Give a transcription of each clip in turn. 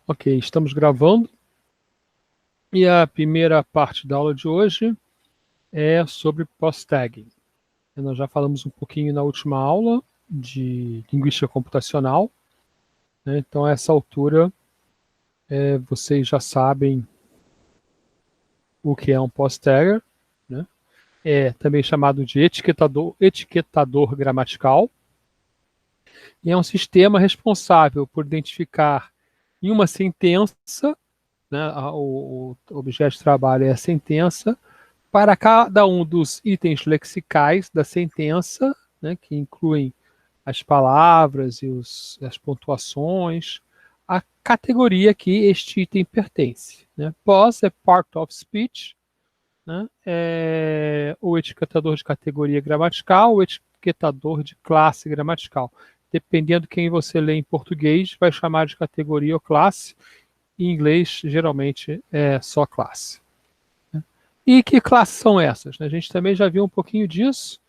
Ok, estamos gravando. E a primeira parte da aula de hoje é sobre post-tagging. Nós já falamos um pouquinho na última aula de linguística computacional, né? Então, a essa altura, vocês já sabem o que é um post-tagger, né? É também chamado de etiquetador gramatical, e é um sistema responsável por identificar em uma sentença, né, o objeto de trabalho é a sentença, para cada um dos itens lexicais da sentença, né, que incluem as palavras e as pontuações, a categoria que este item pertence. Né? Pos é part of speech, né? É o etiquetador de categoria gramatical, o etiquetador de classe gramatical. Dependendo de quem você lê em português, vai chamar de categoria ou classe. Em inglês, geralmente, é só classe. E que classes são essas? A gente também já viu um pouquinho disso.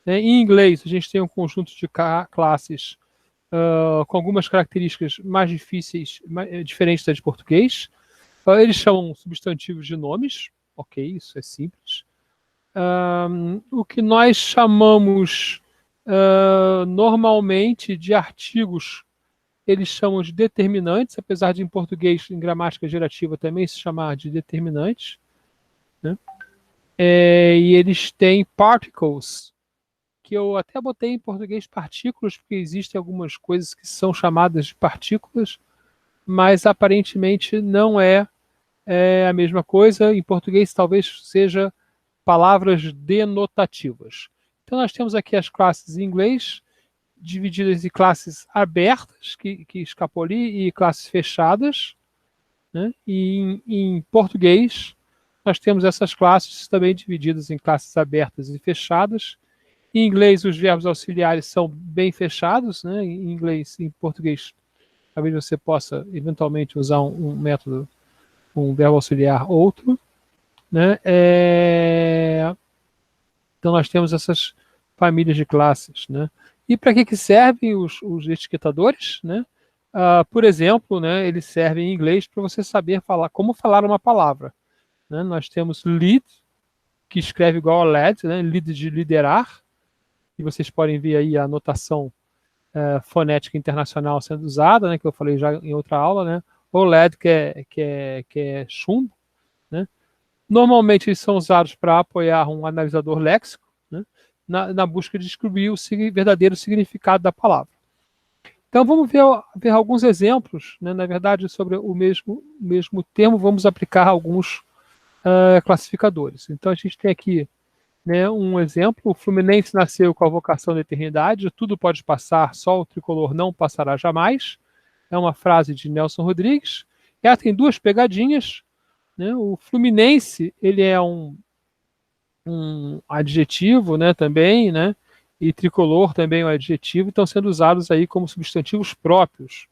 Em inglês, a gente tem um conjunto de classes com algumas características mais difíceis, diferentes das de português. Eles chamam substantivos de nomes. Ok, isso é simples. O que nós chamamos normalmente de artigos, eles chamam de determinantes, apesar de em português, em gramática gerativa, também se chamar de determinantes. Né? E eles têm particles, que eu até botei em português partículas, porque existem algumas coisas que são chamadas de partículas, mas aparentemente não é a mesma coisa. Em português talvez seja palavras denotativas. Então nós temos aqui as classes em inglês, divididas em classes abertas, que escapoli, e classes fechadas. Né? E em português, nós temos essas classes também divididas em classes abertas e fechadas. Em inglês, os verbos auxiliares são bem fechados, né? Em inglês, em português, talvez você possa eventualmente usar um método, um verbo auxiliar outro. Né? Então, nós temos essas famílias de classes. Né? E para que servem os etiquetadores? Né? Por exemplo, né, eles servem em inglês para você saber como falar uma palavra. Né? Nós temos lead, que escreve igual a led, né? Lead de liderar, e vocês podem ver aí a notação fonética internacional sendo usada, né? Que eu falei já em outra aula, né? O LED, que é chumbo, né? Normalmente eles são usados para apoiar um analisador léxico, né? Na busca de descobrir o verdadeiro significado da palavra. Então vamos ver alguns exemplos, né? Na verdade, sobre o mesmo termo, vamos aplicar alguns classificadores. Então a gente tem aqui, né, um exemplo: o Fluminense nasceu com a vocação da eternidade, tudo pode passar, só o tricolor não passará jamais. É uma frase de Nelson Rodrigues. Ela tem duas pegadinhas. Né? O Fluminense, ele é um adjetivo, né, também, né? E tricolor também é um adjetivo, estão sendo usados aí como substantivos próprios.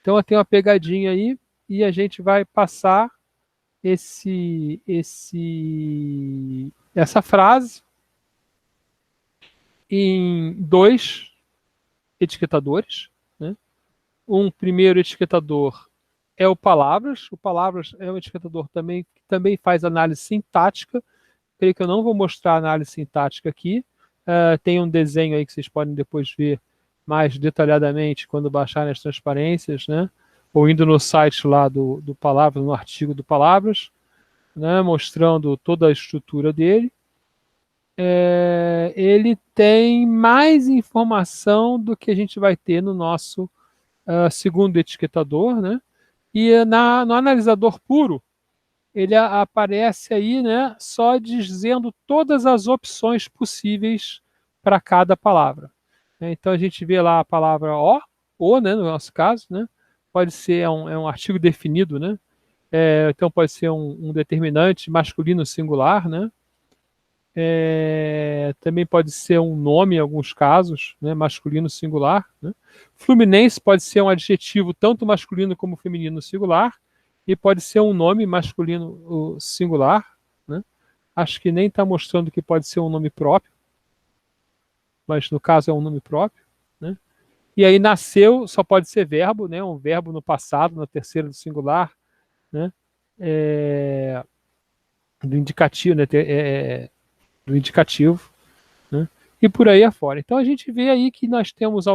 Então tem uma pegadinha aí e a gente vai passar essa frase em dois etiquetadores. Né? Um primeiro etiquetador é o palavras. O palavras é um etiquetador que também faz análise sintática. Creio que eu não vou mostrar a análise sintática aqui. Tem um desenho aí que vocês podem depois ver mais detalhadamente quando baixarem as transparências, né? Ou indo no site lá do Palavras, no artigo do Palavras, né? Mostrando toda a estrutura dele. Ele tem mais informação do que a gente vai ter no nosso segundo etiquetador, né? E no analisador puro, ele aparece aí, né, só dizendo todas as opções possíveis para cada palavra. Então a gente vê lá a palavra o, né, no nosso caso, né? Pode ser um artigo definido, né? Então pode ser um determinante masculino singular, né? Também pode ser um nome em alguns casos, né, masculino singular. Né? Fluminense pode ser um adjetivo tanto masculino como feminino singular, e pode ser um nome masculino singular. Né? Acho que nem está mostrando que pode ser um nome próprio, mas no caso é um nome próprio. Né? E aí nasceu, só pode ser verbo, né? Um verbo no passado, na terceira do singular, né? É, do indicativo, né? Do indicativo, né? E por aí afora. Então a gente vê aí que nós temos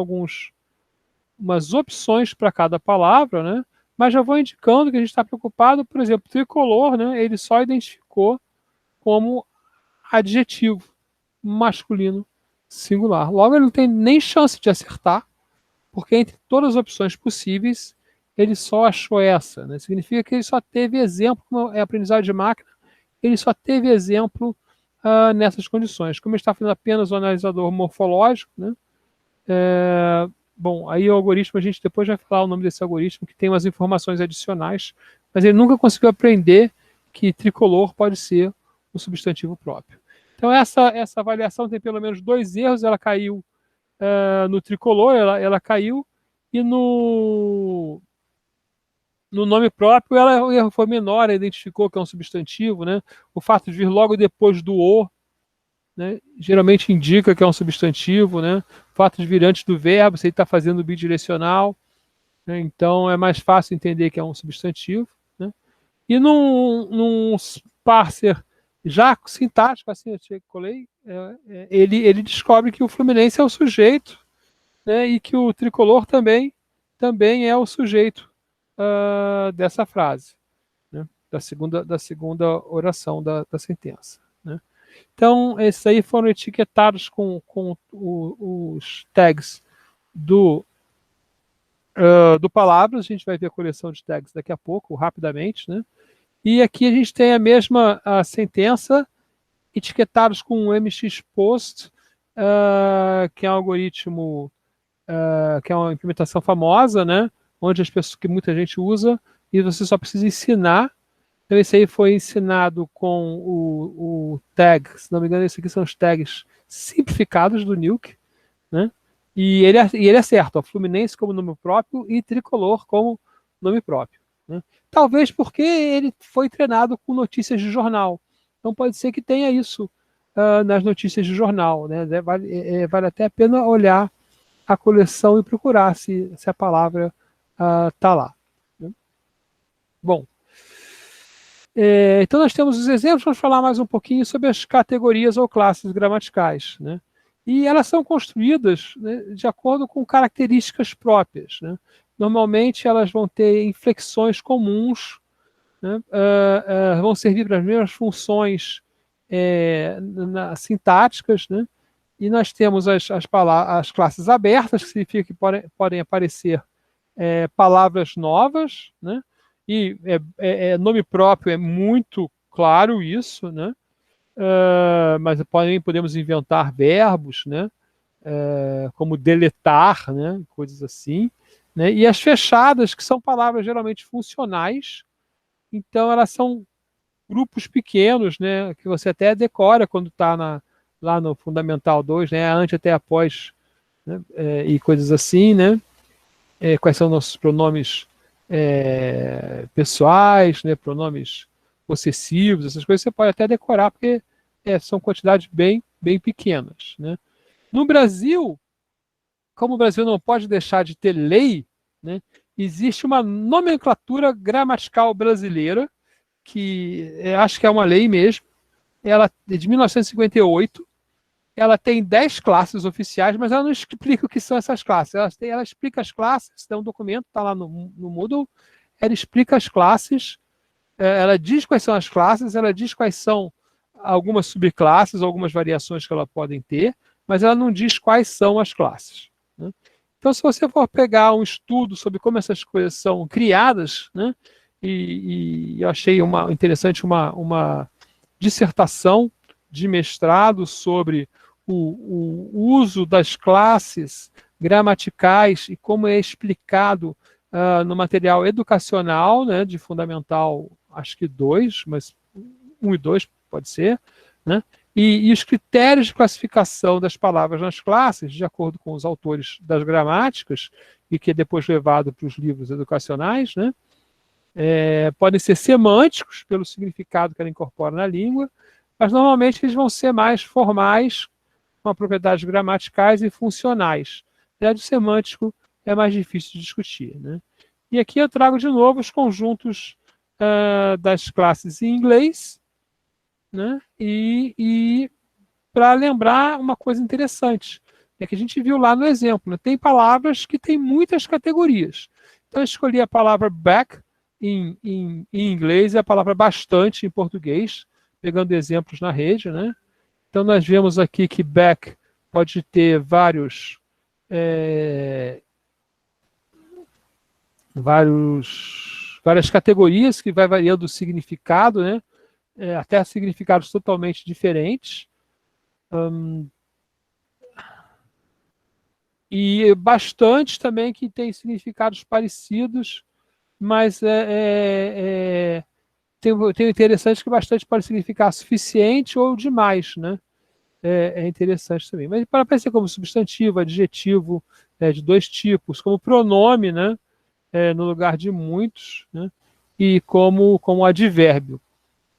umas opções para cada palavra, né? Mas já vou indicando que a gente está preocupado, por exemplo, tricolor, né? Ele só identificou como adjetivo masculino singular. Logo, ele não tem nem chance de acertar, porque entre todas as opções possíveis, ele só achou essa. Né? Significa que ele só teve exemplo, como é aprendizado de máquina, ele só teve exemplo nessas condições. Como ele está fazendo apenas o analisador morfológico, né? Bom, aí o algoritmo, a gente depois vai falar o nome desse algoritmo, que tem umas informações adicionais, mas ele nunca conseguiu aprender que tricolor pode ser um substantivo próprio. Então essa avaliação tem pelo menos 2 erros, ela caiu no tricolor, ela caiu, e no nome próprio o erro foi menor, ela identificou que é um substantivo, né? O fato de vir logo depois do o, né, geralmente indica que é um substantivo, né? O fato de vir antes do verbo, se ele está fazendo bidirecional, né? Então é mais fácil entender que é um substantivo, né? E num parser já sintático, assim, eu colei, ele descobre que o Fluminense é o sujeito, né? E que o tricolor também é o sujeito dessa frase, né? Da segunda oração da sentença, né? Então, esses aí foram etiquetados com os tags do palavras. A gente vai ver a coleção de tags daqui a pouco, rapidamente, né? E aqui a gente tem a mesma sentença, etiquetados com o MXPost, que é um algoritmo, que é uma implementação famosa, né? Onde as pessoas, que muita gente usa, e você só precisa ensinar. Então, esse aí foi ensinado com o tag, se não me engano, esses aqui são os tags simplificados do Nuke, né? E ele acerta, ó, Fluminense como nome próprio e Tricolor como nome próprio, né? Talvez porque ele foi treinado com notícias de jornal. Então pode ser que tenha isso nas notícias de jornal, né? Vale até a pena olhar a coleção e procurar se a palavra está lá, né? Bom, então nós temos os exemplos, vamos falar mais um pouquinho sobre as categorias ou classes gramaticais, né? E elas são construídas, né, de acordo com características próprias, né? Normalmente elas vão ter inflexões comuns, né? Vão servir para as mesmas funções sintáticas, né? E nós temos as classes abertas, que significa que podem aparecer palavras novas, né? E nome próprio é muito claro isso, né? Mas podemos inventar verbos, né? Como deletar, né? Coisas assim, né? E as fechadas, que são palavras geralmente funcionais, então elas são grupos pequenos, né? Que você até decora quando está lá no Fundamental 2, né? Antes até após, né? E coisas assim, né? Quais são nossos pronomes pessoais, né? Pronomes possessivos, essas coisas você pode até decorar, porque são quantidades bem, bem pequenas, né? No Brasil, como o Brasil não pode deixar de ter lei, né? Existe uma nomenclatura gramatical brasileira, que acho que é uma lei mesmo, ela é de 1958, ela tem 10 classes oficiais, mas ela não explica o que são essas classes. Ela explica as classes, tem um documento, está lá no Moodle, ela explica as classes, ela diz quais são as classes, ela diz quais são algumas subclasses, algumas variações que ela podem ter, mas ela não diz quais são as classes, né? Então, se você for pegar um estudo sobre como essas coisas são criadas, né, e eu achei interessante uma dissertação de mestrado sobre o uso das classes gramaticais e como é explicado no material educacional, né, de Fundamental, acho que 2, mas 1 e 2 pode ser, né? E os critérios de classificação das palavras nas classes, de acordo com os autores das gramáticas, e que é depois levado para os livros educacionais, né? Podem ser semânticos, pelo significado que ela incorpora na língua, mas normalmente eles vão ser mais formais, com propriedades gramaticais e funcionais. Prédio semântico é mais difícil de discutir, né? E aqui eu trago de novo os conjuntos das classes em inglês, né? E para lembrar uma coisa interessante, é que a gente viu lá no exemplo, né? Tem palavras que têm muitas categorias. Então eu escolhi a palavra back em inglês e a palavra bastante em português, pegando exemplos na rede, né? Então nós vemos aqui que back pode ter várias categorias que vai variando o significado, né? Até significados totalmente diferentes. E bastante também que tem significados parecidos, mas tem o interessante que bastante pode significar suficiente ou demais, né? É interessante também. Mas para aparecer como substantivo, adjetivo, de dois tipos, como pronome, né? No lugar de muitos, né? E como advérbio.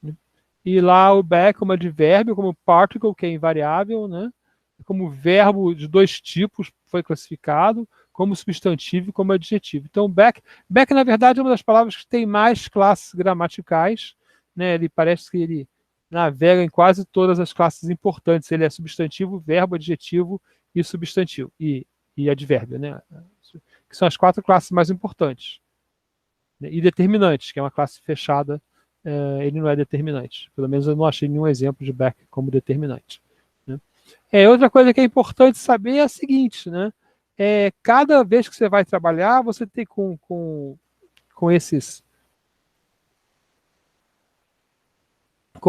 Né? E lá o back como advérbio, como particle, que é invariável, né? Como verbo de dois tipos foi classificado, como substantivo e como adjetivo. Então, back, na verdade, é uma das palavras que tem mais classes gramaticais, né? Ele parece que ele navega em quase todas as classes importantes. Ele é substantivo, verbo, adjetivo e substantivo, e advérbio, né? Que são as quatro classes mais importantes. Né? E determinantes, que é uma classe fechada, ele não é determinante. Pelo menos eu não achei nenhum exemplo de back como determinante. Né? Outra coisa que é importante saber é a seguinte, né? Cada vez que você vai trabalhar, você tem com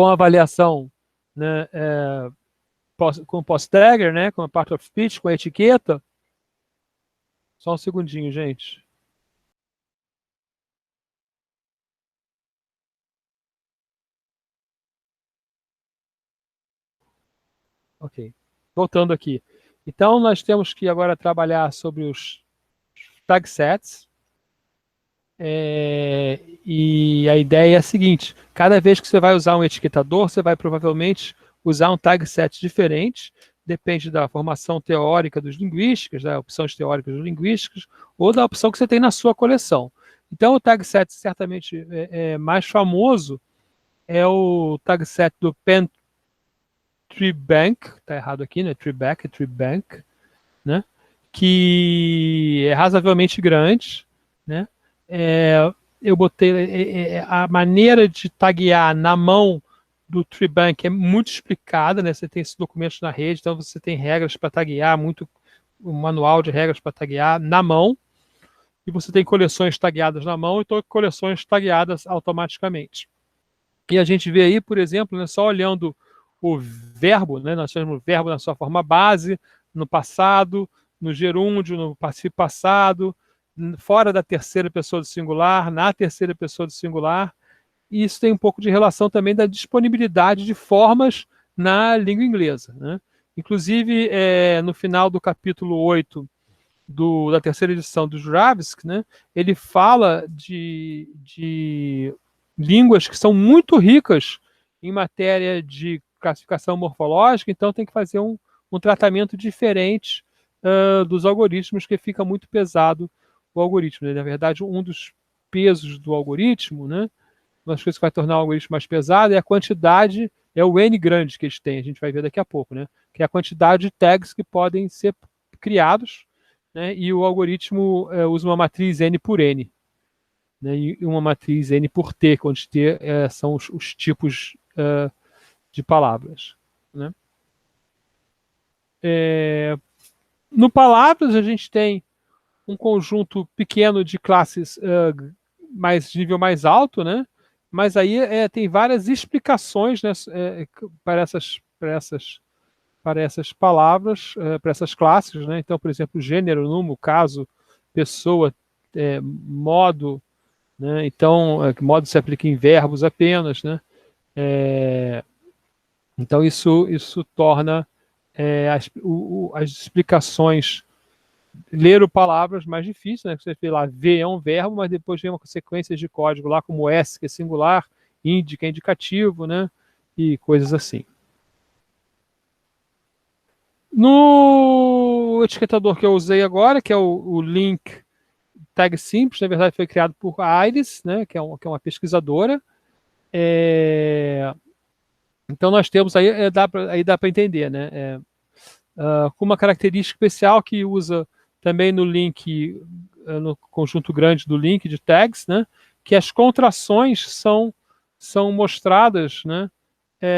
a avaliação, né, com post-tagger, né, com a part of speech, com a etiqueta. Só um segundinho, gente. Ok. Voltando aqui. Então, nós temos que agora trabalhar sobre os tag sets. E a ideia é a seguinte: cada vez que você vai usar um etiquetador, você vai provavelmente usar um tag set diferente, depende da formação teórica dos linguísticos, da opções teóricas dos linguísticos, ou da opção que você tem na sua coleção. Então, o tag set certamente mais famoso é o tag set do Pen Treebank, está errado aqui, né? Treeback, é Treebank, né? Que é razoavelmente grande, né? Eu botei a maneira de taguear na mão do Treebank é muito explicada, né? Você tem esses documentos na rede, então você tem regras para taguear, um manual de regras para taguear na mão, e você tem coleções tagueadas na mão e coleções tagueadas automaticamente. E a gente vê aí, por exemplo, né, só olhando o verbo, né, nós temos o verbo na sua forma base, no passado, no gerúndio, no passivo passado, fora da terceira pessoa do singular, na terceira pessoa do singular. E isso tem um pouco de relação também da disponibilidade de formas na língua inglesa. Né? Inclusive, no final do capítulo 8 da terceira edição do Juravisk, né, ele fala de línguas que são muito ricas em matéria de classificação morfológica, então tem que fazer um tratamento diferente dos algoritmos, que fica muito pesado o algoritmo. Né? Na verdade, um dos pesos do algoritmo, né, uma das coisas que vai tornar o algoritmo mais pesado é a quantidade, é o N grande que eles têm, a gente vai ver daqui a pouco, né, que é a quantidade de tags que podem ser criados, né, e o algoritmo usa uma matriz N por N, né, e uma matriz N por T, onde T são os tipos de palavras. Né. No Palavras, a gente tem um conjunto pequeno de classes de nível mais alto, né, mas aí tem várias explicações, né, para essas palavras, para essas classes. Né? Então, por exemplo, gênero, número, caso, pessoa, modo. Né? Então, modo se aplica em verbos apenas. Né? Então, isso torna as explicações, ler o palavras mais difícil. Né? Você vê lá, ver é um verbo, mas depois vem uma sequência de código lá, como S, que é singular, indi, que é indicativo, né? E coisas assim. o etiquetador que eu usei agora, que é o link tag simples, na verdade foi criado por Iris, né, que é uma pesquisadora. Então nós temos aí, aí dá para entender, né? Com uma característica especial que usa também no link, no conjunto grande do link de tags, né? Que as contrações são mostradas, né?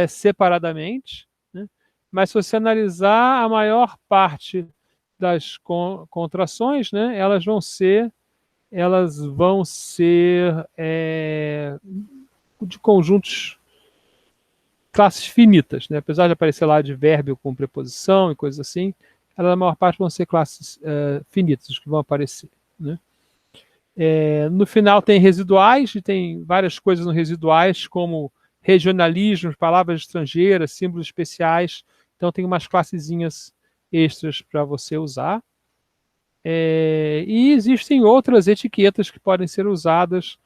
Separadamente, né? Mas se você analisar a maior parte das contrações, né? Elas vão ser de conjuntos, classes finitas, né? Apesar de aparecer lá advérbio com preposição e coisas assim, elas, a maior parte vão ser classes finitas que vão aparecer, né? No final tem residuais, e tem várias coisas no residuais, como regionalismos, palavras estrangeiras, símbolos especiais. Então tem umas classezinhas extras para você usar. E existem outras etiquetas que podem ser usadas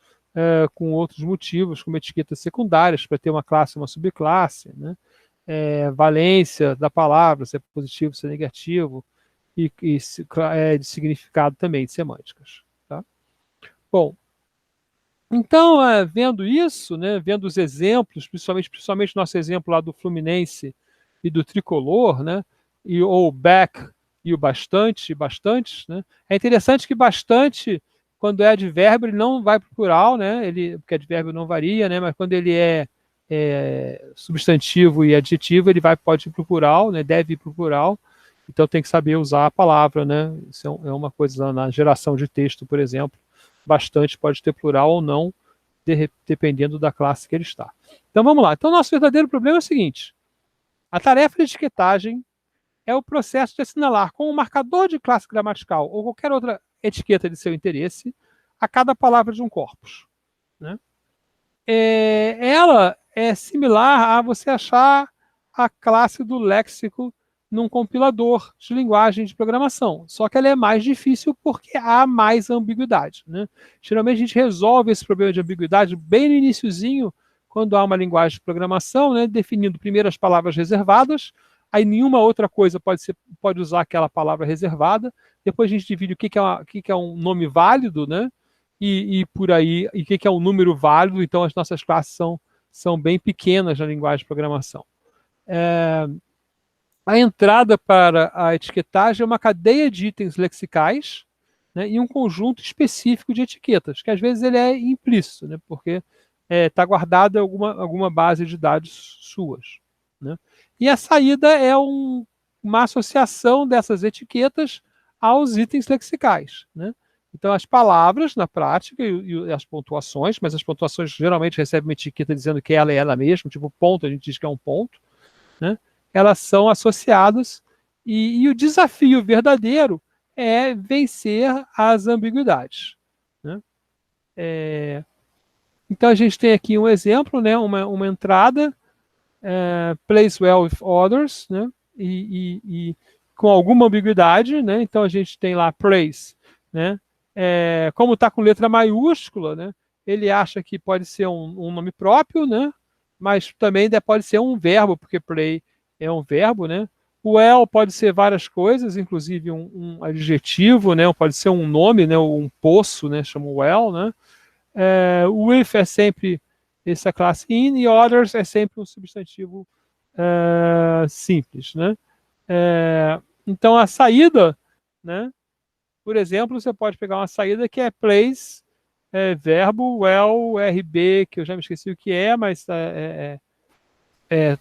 com outros motivos, como etiquetas secundárias, para ter uma classe e uma subclasse, né? Valência da palavra, se é positivo, se é negativo, e de significado também, de semânticas. Tá? Bom, então, vendo isso, né, vendo os exemplos, principalmente nosso exemplo lá do Fluminense e do Tricolor, né, ou back e o bastante, bastantes, né, é interessante que bastante, quando é advérbio, ele não vai para o plural, né, porque advérbio não varia, né, mas quando ele é substantivo e adjetivo, ele pode ir para o plural, né, deve ir para o plural, então tem que saber usar a palavra, né, isso é uma coisa na geração de texto, por exemplo. Bastante pode ter plural ou não, dependendo da classe que ele está. Então vamos lá. Então nosso verdadeiro problema é o seguinte: a tarefa de etiquetagem é o processo de assinalar com um marcador de classe gramatical ou qualquer outra etiqueta de seu interesse a cada palavra de um corpus, né? Ela é similar a você achar a classe do léxico num compilador de linguagem de programação. Só que ela é mais difícil porque há mais ambiguidade, né? Geralmente a gente resolve esse problema de ambiguidade bem no iniciozinho, quando há uma linguagem de programação, né, definindo primeiro as palavras reservadas, aí nenhuma outra coisa pode usar aquela palavra reservada, depois a gente divide o que é um nome válido, né? E por aí, e o que é um número válido, então as nossas classes são bem pequenas na linguagem de programação. A entrada para a etiquetagem é uma cadeia de itens lexicais, né, e um conjunto específico de etiquetas, que às vezes ele é implícito, né, porque está guardado em alguma base de dados suas, né? E a saída é uma associação dessas etiquetas aos itens lexicais, né? Então, as palavras, na prática, e as pontuações, mas as pontuações geralmente recebem uma etiqueta dizendo que ela é ela mesma, tipo ponto, a gente diz que é um ponto, né? Elas são associadas, e o desafio verdadeiro é vencer as ambiguidades, né? Então, a gente tem aqui um exemplo, né? Uma entrada, plays well with others, né? E com alguma ambiguidade, né? Então, a gente tem lá plays, né? Como está com letra maiúscula, né? Ele acha que pode ser um nome próprio, né? Mas também pode ser um verbo, porque play é um verbo, né? O well pode ser várias coisas, inclusive um adjetivo, né? Pode ser um nome, né? Um poço, né? Chama well, né? With é sempre essa classe in, e others é sempre um substantivo simples, né? Então a saída, né? Por exemplo, você pode pegar uma saída que é plays, verbo, well, RB, que eu já me esqueci o que é, mas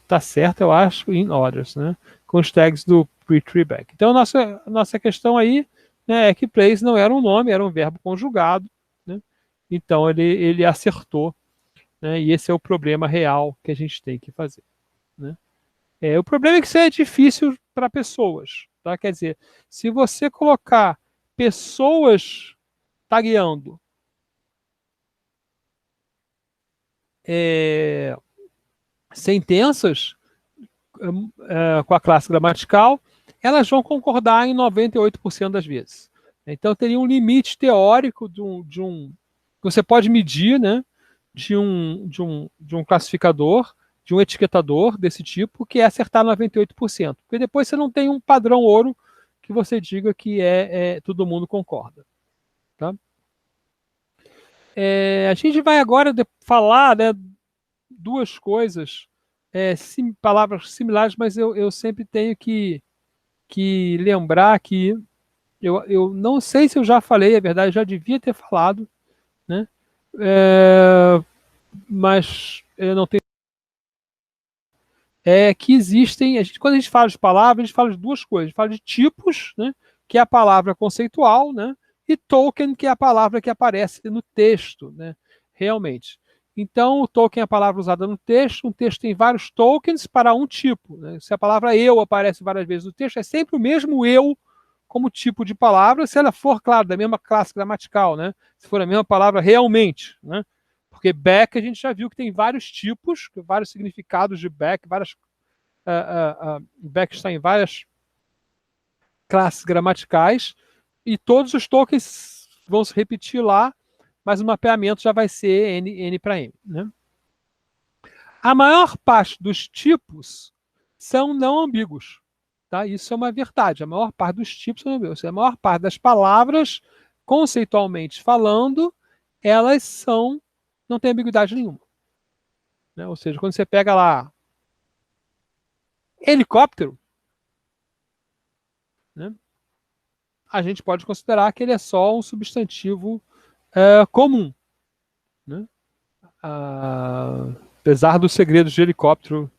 tá certo, eu acho, in others, né? Com os tags do pre-treeback. Então, nossa questão aí, né, é que plays não era um nome, era um verbo conjugado, né? Então, ele acertou, né? E esse é o problema real que a gente tem que fazer, né? O problema é que isso é difícil para pessoas, tá? Quer dizer, se você colocar pessoas tagueando sentenças com a classe gramatical, elas vão concordar em 98% das vezes. Então, teria um limite teórico que você pode medir, né, de um classificador, de um etiquetador desse tipo, que é acertar 98%. Porque depois você não tem um padrão ouro que você diga que todo mundo concorda. Tá? A gente vai agora falar, né, duas coisas, palavras similares, mas eu sempre tenho que lembrar que eu não sei se eu já falei, é verdade, já devia ter falado, né? Mas eu não tenho. Que existem, quando a gente fala de palavras, a gente fala de duas coisas. A gente fala de tipos, né, que é a palavra conceitual, né, e token, que é a palavra que aparece no texto, né, realmente. Então, o token é a palavra usada no texto. Um texto tem vários tokens para um tipo. Né? Se a palavra eu aparece várias vezes no texto, é sempre o mesmo eu como tipo de palavra, se ela for, claro, da mesma classe gramatical, né? Se for a mesma palavra realmente, né? Porque back a gente já viu que tem vários tipos, vários significados de back, back está em várias classes gramaticais, e todos os tokens vão se repetir lá, mas o mapeamento já vai ser N para M. Né? A maior parte dos tipos são não ambíguos. Tá? Isso é uma verdade. A maior parte dos tipos são não ambíguos. A maior parte das palavras, conceitualmente falando, elas não tem ambiguidade nenhuma. Né? Ou seja, quando você pega lá helicóptero, né, a gente pode considerar que ele é só um substantivo comum. Né? Apesar dos segredos de helicóptero,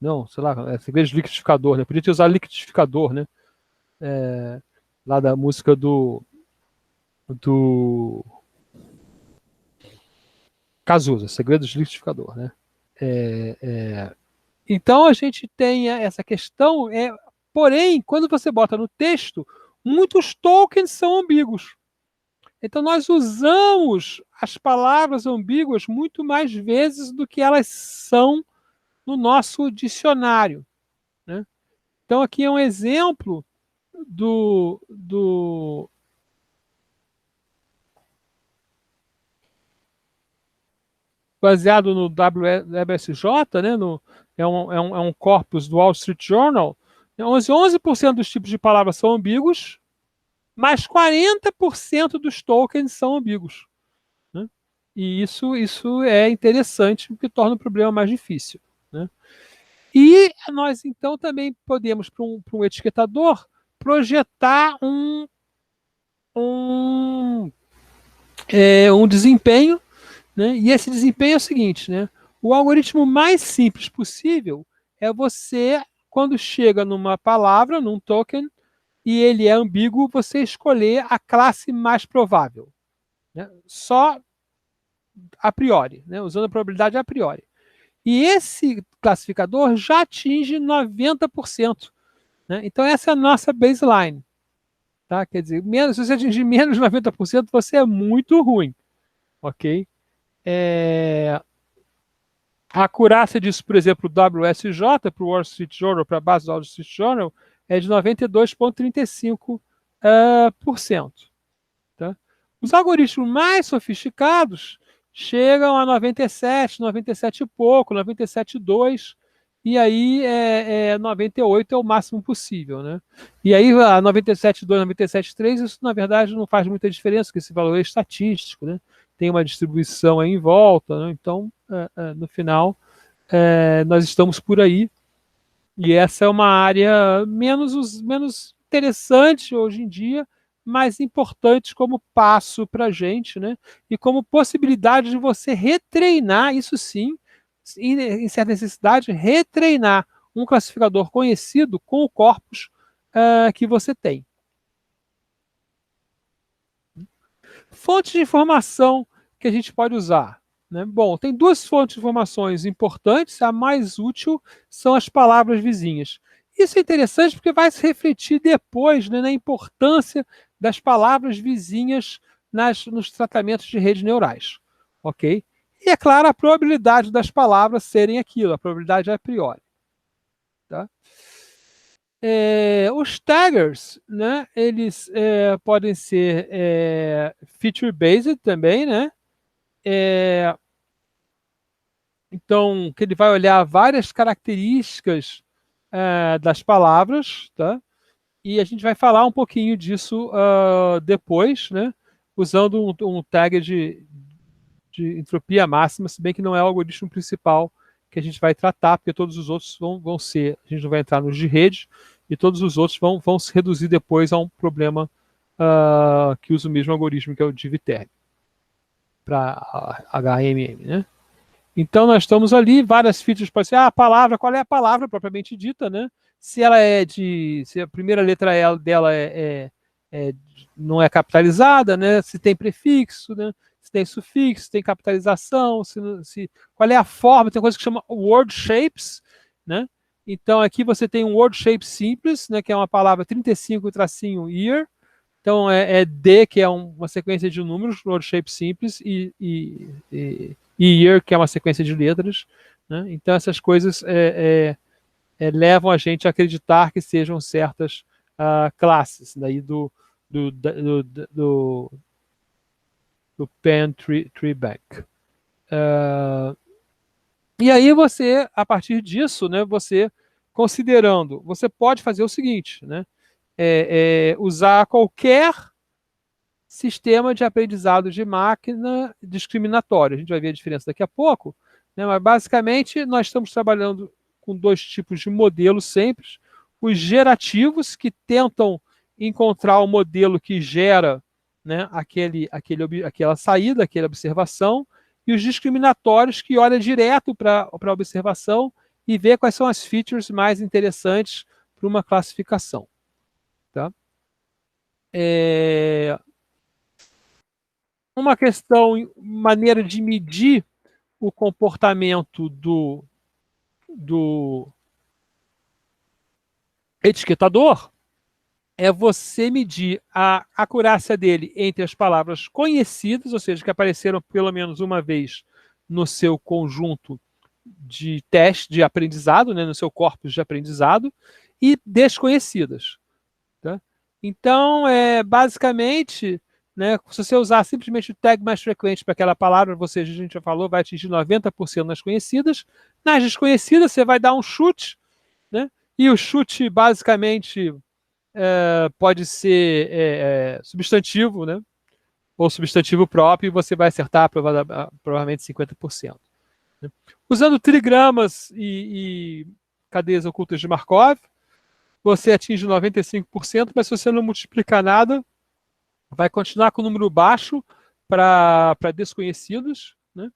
não, sei lá, segredos de liquidificador, né? Podia ter usado liquidificador, né? Lá da música do Cazuza, segredos de liquidificador, né? Então a gente tem essa questão, porém, quando você bota no texto, muitos tokens são ambíguos. Então nós usamos as palavras ambíguas muito mais vezes do que elas são no nosso dicionário. Né? Então aqui é um exemplo baseado no WSJ, né? É um corpus do Wall Street Journal. 11% dos tipos de palavras são ambíguos, mas 40% dos tokens são ambíguos. Né? E isso é interessante, porque torna o problema mais difícil. Né? E nós, então, também podemos, para um etiquetador, projetar um, um desempenho, né? E esse desempenho é o seguinte, né? O algoritmo mais simples possível é você, quando chega numa palavra, num token, e ele é ambíguo, você escolher a classe mais provável. Né? Só a priori, né? Usando a probabilidade a priori. E esse classificador já atinge 90%. Né? Então, essa é a nossa baseline. Tá? Quer dizer, se você atingir menos de 90%, você é muito ruim. Ok? A acurácia disso, por exemplo, o WSJ, para o Wall Street Journal, para a base do Wall Street Journal, é de 92,35%. Tá? Os algoritmos mais sofisticados chegam a 97, 97 e pouco, 97,2, e aí 98 é o máximo possível. Né? E aí a 97,2, 97,3, isso na verdade não faz muita diferença, porque esse valor é estatístico, né? Tem uma distribuição aí em volta, né? Então, no final, nós estamos por aí, e essa é uma área menos interessante hoje em dia, mas importante como passo para a gente, né? E como possibilidade de você retreinar, isso sim, em certa necessidade, retreinar um classificador conhecido com o corpus que você tem. Fontes de informação que a gente pode usar. Né? Bom, tem duas fontes de informações importantes. A mais útil são as palavras vizinhas. Isso é interessante porque vai se refletir depois, né, na importância das palavras vizinhas nos tratamentos de redes neurais. Ok? E, é claro, a probabilidade das palavras serem aquilo, a probabilidade a priori. Tá? Os taggers, né, eles podem ser feature-based também, né? Então, que ele vai olhar várias características das palavras, tá? E a gente vai falar um pouquinho disso depois, né? Usando um tag de entropia máxima, se bem que não é o algoritmo principal que a gente vai tratar, porque todos os outros vão ser, a gente não vai entrar nos de rede, e todos os outros vão se reduzir depois a um problema que usa o mesmo algoritmo, que é o de Viterbi, para HMM, né? Então nós estamos ali, várias features para ser a palavra, qual é a palavra propriamente dita, né? Se ela é se a primeira letra dela não é capitalizada, né? Se tem prefixo, né? Se tem sufixo, se tem capitalização, qual é a forma, tem coisa que chama word shapes, né? Então aqui você tem um word shape simples, né? Que é uma palavra 35 tracinho year. Então é D, que é uma sequência de números, word shape simples, e year, que é uma sequência de letras, né? Então essas coisas levam a gente a acreditar que sejam certas classes daí do Penn Tree Bank. E aí você, a partir disso, né, você considerando, você pode fazer o seguinte, né, usar qualquer sistema de aprendizado de máquina discriminatório. A gente vai ver a diferença daqui a pouco, né? Mas basicamente nós estamos trabalhando com dois tipos de modelos sempre. Os gerativos, que tentam encontrar o modelo que gera, né, aquela saída, aquela observação, e os discriminatórios, que olham direto para a observação e vê quais são as features mais interessantes para uma classificação. Tá? Uma questão, maneira de medir o comportamento do etiquetador é você medir a acurácia dele entre as palavras conhecidas, ou seja, que apareceram pelo menos uma vez no seu conjunto de teste de aprendizado, né, no seu corpus de aprendizado, e desconhecidas. Tá? Então, basicamente, né, se você usar simplesmente o tag mais frequente para aquela palavra, a gente já falou, vai atingir 90% nas conhecidas. Nas desconhecidas, você vai dar um chute, né? E o chute, basicamente, pode ser substantivo, né? Ou substantivo próprio, e você vai acertar provavelmente 50%. Né? Usando trigramas e cadeias ocultas de Markov, você atinge 95%, mas se você não multiplicar nada, vai continuar com o número baixo para desconhecidos. Né?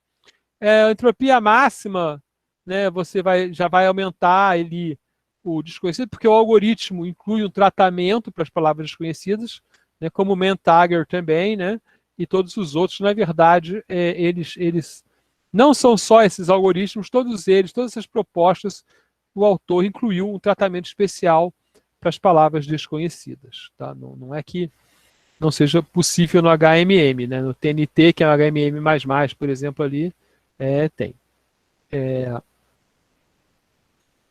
A entropia máxima, né, você já vai aumentar ali o desconhecido, porque o algoritmo inclui um tratamento para as palavras desconhecidas, né, como o Mentagger também, né, e todos os outros. Na verdade, eles não são só esses algoritmos, todas essas propostas, o autor incluiu um tratamento especial para as palavras desconhecidas. Tá? Não é que não seja possível no HMM, né? No TNT, que é o HMM++, por exemplo, ali, tem.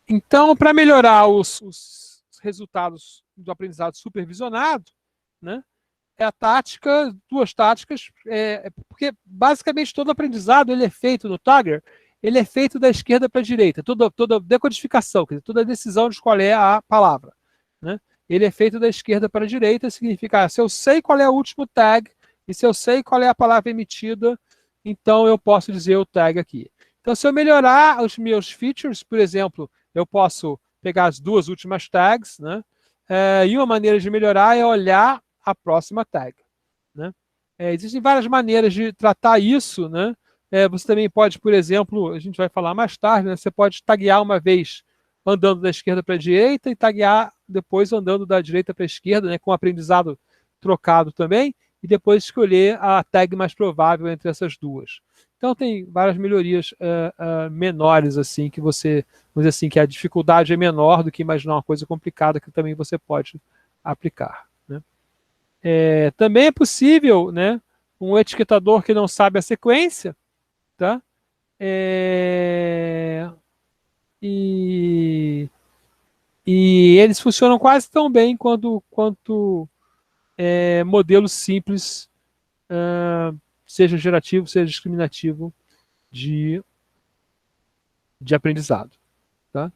Então, para melhorar os resultados do aprendizado supervisionado, né, duas táticas, porque basicamente todo aprendizado ele é feito no Tagger, ele é feito da esquerda para a direita, toda decodificação, quer dizer, toda decisão de qual é a palavra. Né? Ele é feito da esquerda para a direita, significa, se eu sei qual é o último tag, e se eu sei qual é a palavra emitida, então eu posso dizer o tag aqui. Então, se eu melhorar os meus features, por exemplo, eu posso pegar as duas últimas tags, né? E uma maneira de melhorar é olhar a próxima tag. Né? Existem várias maneiras de tratar isso. Né? Você também pode, por exemplo, a gente vai falar mais tarde, né? Você pode taguear uma vez andando da esquerda para a direita e taguear depois andando da direita para a esquerda, né? Com o aprendizado trocado também, e depois escolher a tag mais provável entre essas duas. Então tem várias melhorias menores, assim, que você, vamos dizer assim, que a dificuldade é menor do que imaginar uma coisa complicada que também você pode aplicar. Né? Também é possível, né, um etiquetador que não sabe a sequência, tá? E eles funcionam quase tão bem quanto modelos simples, seja gerativo, seja discriminativo, de aprendizado. Tá?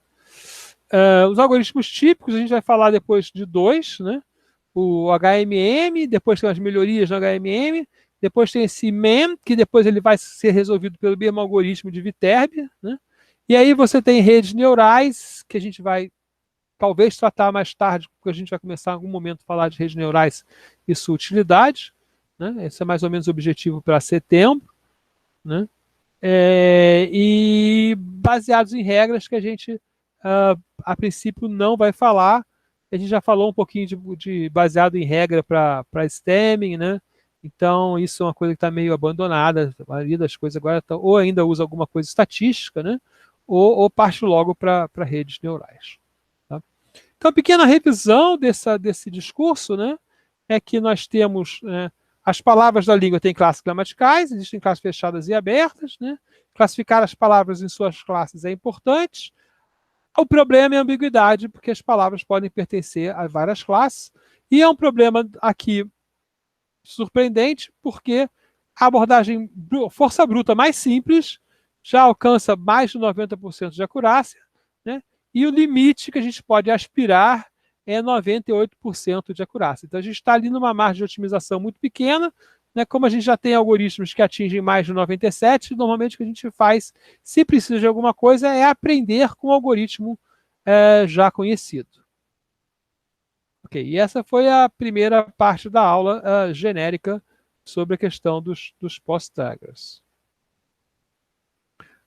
Os algoritmos típicos, a gente vai falar depois de dois, né? O HMM, depois tem as melhorias no HMM, depois tem esse MEM, que depois ele vai ser resolvido pelo mesmo algoritmo de Viterbi, né? E aí você tem redes neurais, que a gente vai talvez tratar mais tarde, porque a gente vai começar em algum momento a falar de redes neurais e sua utilidade, né? Esse é mais ou menos o objetivo para setembro, né? E baseados em regras que a gente, a princípio, não vai falar. A gente já falou um pouquinho de baseado em regra para stemming, né? Então, isso é uma coisa que está meio abandonada. A maioria das coisas agora ou ainda usa alguma coisa estatística, né? Ou parte logo para redes neurais. Tá? Então, pequena revisão desse discurso, né? É que nós temos, né, as palavras da língua têm classes gramaticais, existem classes fechadas e abertas, né? Classificar as palavras em suas classes é importante. O problema é a ambiguidade, porque as palavras podem pertencer a várias classes, e é um problema aqui surpreendente, porque a abordagem força bruta mais simples já alcança mais de 90% de acurácia, né? E o limite que a gente pode aspirar é 98% de acurácia. Então, a gente está ali numa margem de otimização muito pequena, né? Como a gente já tem algoritmos que atingem mais de 97%, normalmente o que a gente faz, se precisa de alguma coisa, é aprender com o algoritmo já conhecido. Ok, e essa foi a primeira parte da aula genérica sobre a questão dos post-taggers.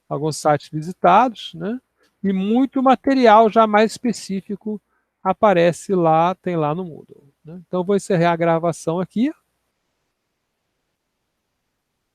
Alguns sites visitados, né? E muito material já mais específico aparece lá, tem lá no Moodle. Né? Então, vou encerrar a gravação aqui.